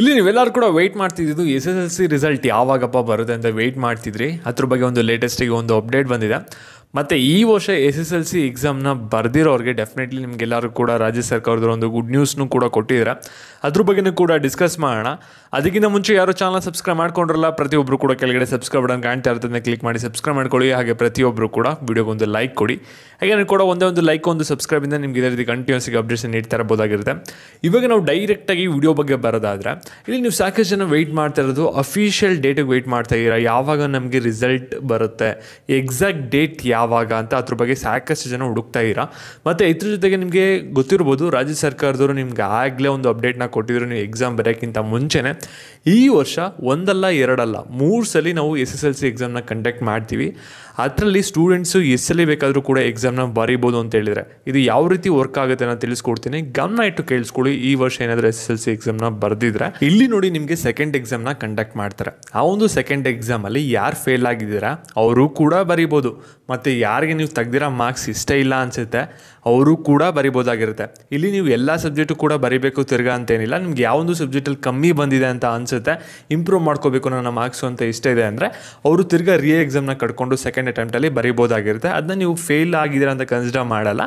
ಇಲ್ಲಿ ನೀವೆಲ್ಲರೂ ಕೂಡ ವೆಯ್ಟ್ ಮಾಡ್ತಿದ್ದು SSLC ರಿಸಲ್ಟ್ ಯಾವಾಗಪ್ಪ ಬರುತ್ತೆ ಅಂತ ವೆಯ್ಟ್ ಮಾಡ್ತಿದ್ರಿ. ಅದ್ರ ಬಗ್ಗೆ ಒಂದು ಲೇಟೆಸ್ಟಿಗೆ ಒಂದು ಅಪ್ಡೇಟ್ ಬಂದಿದೆ. ಮತ್ತು ಈ ವರ್ಷ SSLC ಎಕ್ಸಾಮ್ನ ಬರ್ದಿರೋರಿಗೆ ಡೆಫಿನೆಟ್ಲಿ ನಿಮಗೆಲ್ಲರೂ ಕೂಡ ರಾಜ್ಯ ಸರ್ಕಾರದವರು ಒಂದು ಗುಡ್ ನ್ಯೂಸ್ನೂ ಕೂಡ ಕೊಟ್ಟಿದ್ದಾರೆ. ಅದ್ರ ಬಗ್ಗೆನೂ ಕೂಡ ಡಿಸ್ಕಸ್ ಮಾಡೋಣ. ಅದಕ್ಕಿಂತ ಮುಂಚೆ ಯಾರು ಚಾನಲ್ ಸಬ್ಸ್ಕ್ರೈಬ್ ಮಾಡ್ಕೊಂಡ್ರಲ್ಲ, ಪ್ರತಿಯೊಬ್ಬರು ಕೂಡ ಕೆಳಗಡೆ ಸಬ್ಸ್ಕ್ರೈಬ್ ಬಟನ್ ಕಾಣ್ತಾ ಇರ್ತದೆ, ಕ್ಲಿಕ್ ಮಾಡಿ ಸಬ್ಸ್ಕ್ರೈಬ್ ಮಾಡ್ಕೊಳ್ಳಿ. ಹಾಗೆ ಪ್ರತಿಯೊಬ್ಬರು ಕೂಡ ವಿಡಿಯೋಗೊಂದು ಲೈಕ್ ಕೊಡಿ. ಹಾಗೆ ಕೂಡ ಒಂದೇ ಒಂದು ಲೈಕ್, ಒಂದು ಸಬ್ಸ್ಕ್ರೈಬಿಂದ ನಿಮ್ಗೆ ಇದೇ ರೀತಿ ಕಂಟಿನ್ಯೂಸ್ಗೆ ಅಪ್ಡೇಟ್ಸ್ ನೀಡ್ತಾ ಇರಬಹುದಾಗಿರುತ್ತೆ. ಇವಾಗ ನಾವು ಡೈರೆಕ್ಟಾಗಿ ವಿಡಿಯೋ ಬಗ್ಗೆ ಬರೋದಾದರೆ, ಇಲ್ಲಿ ನೀವು ಸಾಕಷ್ಟು ಜನ ವೆಯ್ಟ್ ಮಾಡ್ತಾ ಇರೋದು ಅಫಿಷಿಯಲ್ ಡೇಟಿಗೆ ವೆಯ್ಟ್ ಮಾಡ್ತಾ ಇದ್ದೀರಾ. ಯಾವಾಗ ನಮಗೆ ರಿಸಲ್ಟ್ ಬರುತ್ತೆ, ಎಕ್ಸಾಕ್ಟ್ ಡೇಟ್ ಯಾವಾಗ ಅಂತ ಅದ್ರ ಬಗ್ಗೆ ಸಾಕಷ್ಟು ಜನ ಹುಡುಕ್ತಾ ಇದ್ದೀರಾ. ಮತ್ತು ಇದ್ರ ಜೊತೆಗೆ ನಿಮಗೆ ಗೊತ್ತಿರ್ಬೋದು, ರಾಜ್ಯ ಸರ್ಕಾರದವರು ನಿಮ್ಗೆ ಆಗಲೇ ಒಂದು ಅಪ್ಡೇಟ್ನ ಕೊಟ್ಟಿದ್ರು. ನೀವು ಎಕ್ಸಾಮ್ ಬರೋಕ್ಕಿಂತ ಮುಂಚೆನೇ ಈ ವರ್ಷ ಒಂದಲ್ಲ ಎರಡಲ್ಲ 3 ಸಲ ನಾವು SSLC ಎಕ್ಸಾಮ್ನ ಕಂಡಕ್ಟ್ ಮಾಡ್ತೀವಿ. ಅದರಲ್ಲಿ ಸ್ಟೂಡೆಂಟ್ಸು ಎಷ್ಟು ಸಲ ಬೇಕಾದರೂ ಕೂಡ ಎಕ್ಸಾಮ್ನ ಬರೀಬೋದು ಅಂತ ಹೇಳಿದರೆ, ಇದು ಯಾವ ರೀತಿ ವರ್ಕ್ ಆಗುತ್ತೆ ಅಂತ ತಿಳಿಸ್ಕೊಡ್ತೀನಿ. ಗಮನ ಇಟ್ಟು ಕೇಳಿಸ್ಕೊಳ್ಳಿ. ಈ ವರ್ಷ ಏನಾದರೂ SSLC ಎಕ್ಸಾಮ್ನ ಬರೆದಿದ್ರೆ ಇಲ್ಲಿ ನೋಡಿ ನಿಮಗೆ ಸೆಕೆಂಡ್ ಎಕ್ಸಾಮ್ನ ಕಂಡಕ್ಟ್ ಮಾಡ್ತಾರೆ. ಆ ಒಂದು ಸೆಕೆಂಡ್ ಎಕ್ಸಾಮಲ್ಲಿ ಯಾರು ಫೇಲ್ ಆಗಿದ್ದೀರಾ ಅವರು ಕೂಡ ಬರೀಬೋದು. ಮತ್ತು ಯಾರಿಗೆ ನೀವು ತೆಗ್ದಿರೋ ಮಾರ್ಕ್ಸ್ ಇಷ್ಟ ಇಲ್ಲ ಅನಿಸುತ್ತೆ ಅವರು ಕೂಡ ಬರಿಬೋದಾಗಿರುತ್ತೆ. ಇಲ್ಲಿ ನೀವು ಎಲ್ಲ ಸಬ್ಜೆಕ್ಟು ಕೂಡ ಬರೀಬೇಕು ತಿರ್ಗಾ ಅಂತೇನಿಲ್ಲ. ನಿಮ್ಗೆ ಯಾವೊಂದು ಸಬ್ಜೆಕ್ಟಲ್ಲಿ ಕಮ್ಮಿ ಬಂದಿದೆ ಅಂತ ಅನಿಸುತ್ತೆ, ಇಂಪ್ರೂವ್ ಮಾಡ್ಕೋಬೇಕು ನನ್ನ ಮಾರ್ಕ್ಸು ಅಂತ ಇಷ್ಟ ಇದೆ ಅಂದರೆ ಅವರು ತಿರ್ಗಾ ಎಕ್ಸಾಮ್ನ ಕಟ್ಕೊಂಡು ಸೆಕೆಂಡ್ ಅಟೆಂಪ್ಟಲ್ಲಿ ಬರೀಬೋದಾಗಿರುತ್ತೆ. ಅದನ್ನ ನೀವು ಫೇಲ್ ಆಗಿದ್ದೀರಾ ಅಂತ ಕನ್ಸಿಡರ್ ಮಾಡಲ್ಲ,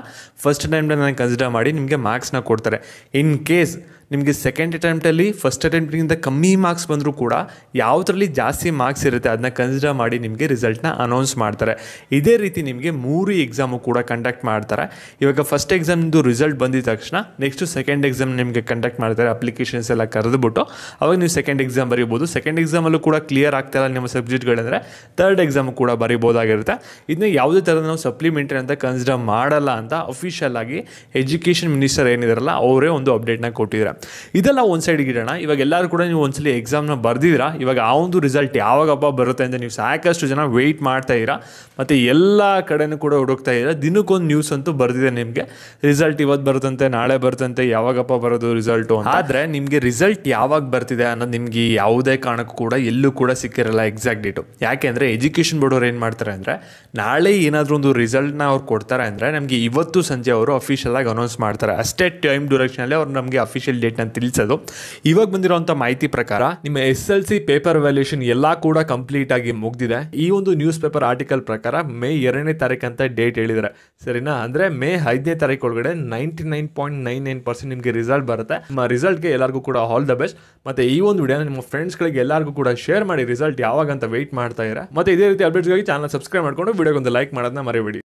ಫಸ್ಟ್ ಅಟೆಂಪ್ಟಲ್ಲಿ ನಾನು ಕನ್ಸಿಡರ್ ಮಾಡಿ ನಿಮಗೆ ಮಾರ್ಕ್ಸ್ನ ಕೊಡ್ತಾರೆ. ಇನ್ ಕೇಸ್ ನಿಮಗೆ ಸೆಕೆಂಡ್ ಅಟೆಂಪ್ಟಲ್ಲಿ ಫಸ್ಟ್ ಅಟೆಂಪ್ಟಿಗಿಂತ ಕಮ್ಮಿ ಮಾರ್ಕ್ಸ್ ಬಂದರೂ ಕೂಡ ಯಾವುದರಲ್ಲಿ ಜಾಸ್ತಿ ಮಾರ್ಕ್ಸ್ ಇರುತ್ತೆ ಅದನ್ನ ಕನ್ಸಿಡರ್ ಮಾಡಿ ನಿಮಗೆ ರಿಸಲ್ಟ್ನ ಅನೌನ್ಸ್ ಮಾಡ್ತಾರೆ. ಇದೇ ರೀತಿ ನಿಮಗೆ 3 ಎಕ್ಸಾಮು ಕೂಡ ಕಂಡಕ್ಟ್ ಮಾಡ್ತಾರೆ. ಇವಾಗ ಫಸ್ಟ್ ಎಕ್ಸಾಮ್ದು ರಿಸಲ್ಟ್ ಬಂದಿದ ತಕ್ಷಣ ನೆಕ್ಸ್ಟು ಸೆಕೆಂಡ್ ಎಕ್ಸಾಮ್ ನಿಮಗೆ ಕಂಡಕ್ಟ್ ಮಾಡ್ತಾರೆ. ಅಪ್ಲಿಕೇಶನ್ಸ್ ಎಲ್ಲ ಕರೆದುಬಿಟ್ಟು ಅವಾಗ ನೀವು ಸೆಕೆಂಡ್ ಎಕ್ಸಾಮ್ ಬರೀಬೋದು. ಸೆಕೆಂಡ್ ಎಕ್ಸಾಮಲ್ಲೂ ಕೂಡ ಕ್ಲಿಯರ್ ಆಗ್ತಾಯಿಲ್ಲ ನಿಮ್ಮ ಸಬ್ಜೆಕ್ಟ್ಗಳಂದರೆ ಥರ್ಡ್ ಎಕ್ಸಾಮು ಕೂಡ ಬರೀಬೋದಾಗಿರುತ್ತೆ. ಇದನ್ನ ಯಾವುದೇ ಥರದ ನಾವು ಸಪ್ಲಿಮೆಂಟ್ರಿ ಅಂತ ಕನ್ಸಿಡರ್ ಮಾಡಲ್ಲ ಅಂತ ಅಫಿಷಿಯಲ್ ಆಗಿ ಎಜುಕೇಷನ್ ಮಿನಿಸ್ಟರ್ ಏನಿದಾರಲ್ಲ ಅವರೇ ಒಂದು ಅಪ್ಡೇಟ್ನ ಕೊಟ್ಟಿದ್ದಾರೆ. ಇದೆಲ್ಲ ಒಂದು ಸೈಡ್ಗೆ ಇಡೋಣ. ಇವಾಗ ಎಲ್ಲರೂ ಕೂಡ ನೀವು ಒಂದ್ಸಲಿ ಎಕ್ಸಾಮ್ನ ಬರ್ದಿದ್ದೀರಾ. ಇವಾಗ ಆ ಒಂದು ರಿಸಲ್ಟ್ ಯಾವಾಗಪ್ಪ ಬರುತ್ತೆ ಅಂತ ನೀವು ಸಾಕಷ್ಟು ಜನ ವೆಯ್ಟ್ ಮಾಡ್ತಾ ಇದ್ದೀರಾ. ಮತ್ತು ಎಲ್ಲ ಕಡೆನೂ ಕೂಡ ಹುಡುಕ್ತಾ ಇದ್ದೀರಾ. ದಿನಕ್ಕೊಂದು ನ್ಯೂಸ್ ಅಂತೂ ಬರ್ದಿದೆ ನಿಮಗೆ, ರಿಸಲ್ಟ್ ಇವತ್ತು ಬರುತ್ತಂತೆ, ನಾಳೆ ಬರುತ್ತಂತೆ, ಯಾವಾಗಪ್ಪ ಬರೋದು ರಿಸಲ್ಟು ಅಂತ. ಆದರೆ ನಿಮಗೆ ರಿಸಲ್ಟ್ ಯಾವಾಗ ಬರ್ತಿದೆ ಅನ್ನೋದು ನಿಮಗೆ ಯಾವುದೇ ಕಾರಣಕ್ಕೂ ಕೂಡ ಎಲ್ಲೂ ಕೂಡ ಸಿಕ್ಕಿರಲ್ಲ ಎಕ್ಸಾಕ್ಟ್ ಡೇಟು. ಯಾಕೆಂದರೆ ಎಜುಕೇಷನ್ ಬೋರ್ಡ್ ಅವ್ರು ಏನು ಮಾಡ್ತಾರೆ ಅಂದರೆ, ನಾಳೆ ಏನಾದರೂ ಒಂದು ರಿಸಲ್ಟ್ನ ಅವ್ರು ಕೊಡ್ತಾರೆ ಅಂದರೆ ನಮಗೆ ಇವತ್ತು ಸಂಜೆ ಅವರು ಅಫಿಷಿಯಲ್ ಆಗಿ ಅನೌನ್ಸ್ ಮಾಡ್ತಾರೆ. ಅಷ್ಟೇ ಟೈಮ್ ಡ್ಯೂರೇಷನಲ್ಲಿ ಅವ್ರು ನಮಗೆ ಅಫಿಷಿಯಲ್ ಡೇಟ್ನ ತಿಳಿಸೋದು. ಇವಾಗ ಬಂದಿರೋಂಥ ಮಾಹಿತಿ ಪ್ರಕಾರ ನಿಮ್ಮ SSLC ಪೇಪರ್ ವ್ಯಾಲ್ಯೂಷನ್ ಎಲ್ಲ ಕೂಡ ಕಂಪ್ಲೀಟ್ ಆಗಿ ಮುಗ್ದಿದೆ. ಈ ಒಂದು ನ್ಯೂಸ್ ಪೇಪರ್ ಆರ್ಟಿಕಲ್ ಪ್ರಕಾರ ಮೇ 2ನೇ ತಾರೀಕು ಅಂತ ಡೇಟ್ ಹೇಳಿದ್ದಾರೆ, ಸರಿನಾ? ಅಂದರೆ ಮೇ 5ನೇ ತಾರೀಕು ಒಳಗಡೆ 99.99% ನಿಮಗೆ ರಿಸಲ್ಟ್ ಬರುತ್ತೆ. ನಿಮ್ಮ ರಿಸಲ್ಟ್ಗೆ ಎಲ್ಲರಿಗೂ ಕೂಡ ಆಲ್ ದ ಬೆಸ್ಟ್. ಮತ್ತು ಈ ಒಂದು ವಿಡಿಯೋನ ನಿಮ್ಮ ಫ್ರೆಂಡ್ಸ್ಗಳಿಗೆ ಎಲ್ಲರಿಗೂ ಕೂಡ ಶೇರ್ ಮಾಡಿ, ರಿಸಲ್ಟ್ ಯಾವಾಗ ಅಂತ ವೆಯ್ಟ್ ಮಾಡ್ತಾ ಇದ್ದಾರೆ. ಮತ್ತು ಇದೇ ರೀತಿ ಅಪ್ಡೇಟ್ಸ್ಗಾಗಿ ಚಾನಲ್ ಸಬ್ಸ್ಕ್ರೈಬ್ ಮಾಡಿಕೊಂಡು ವಿಡಿಯೋಗೊಂದು ಲೈಕ್ ಮಾಡೋದನ್ನ ಮರಿಬೇಡಿ.